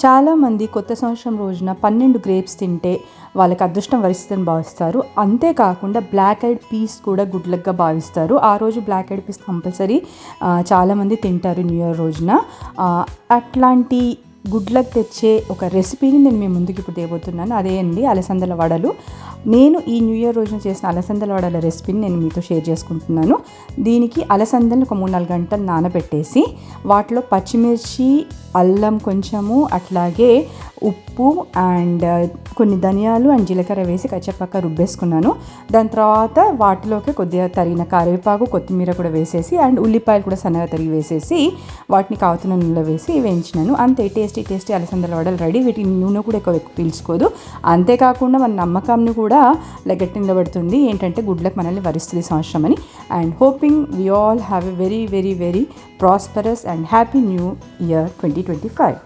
చాలామంది కొత్త సంవత్సరం రోజున 12 గ్రేప్స్ తింటే వాళ్ళకి అదృష్టం వరిస్తుందని భావిస్తారు. అంతేకాకుండా బ్లాక్ ఐడ్ పీస్ కూడా గుడ్ లక్గా భావిస్తారు. ఆ రోజు బ్లాక్ ఐడ్ పీస్ కంపల్సరీ చాలామంది తింటారు న్యూ ఇయర్ రోజున. అట్లాంటి గుడ్ లక్ తెచ్చే ఒక రెసిపీని నేను మీ ముందుకు ఇప్పుడు తేబోతున్నాను. అదే అండి అలసందల వడలు. నేను ఈ న్యూ ఇయర్ రోజున చేసిన అలసందల వడల రెసిపీని నేను మీతో షేర్ చేసుకుంటున్నాను. దీనికి అలసందలు ఒక 3-4 గంటలు నానబెట్టేసి వాటిలో పచ్చిమిర్చి, అల్లం కొంచెము, అట్లాగే ఉప్పు అండ్ కొన్ని ధనియాలు అండ్ జీలకర్ర వేసి కచ్చపక్క రుబ్బేసుకున్నాను. దాని తర్వాత వాటిలోకి కొద్దిగా తరిగిన కరివేపాకు, కొత్తిమీర కూడా వేసేసి అండ్ ఉల్లిపాయలు కూడా సన్నగా తరిగి వేసేసి వాటిని కాగుతున్న నూనెలో వేసి వేయించినాను. అంతే, టేస్టీ అలసందల వడలు రెడీ. వీటి నూనె కూడా ఎక్కువ పీల్చుకోదు. అంతేకాకుండా మన నమ్మకంని కూడా గట్టి నిలబడుతుంది. ఏంటంటే గుడ్ లక్ మనల్ని వరిస్తుంది సంవత్సరం అని. And hoping we all have a very very very prosperous and happy new year 2025.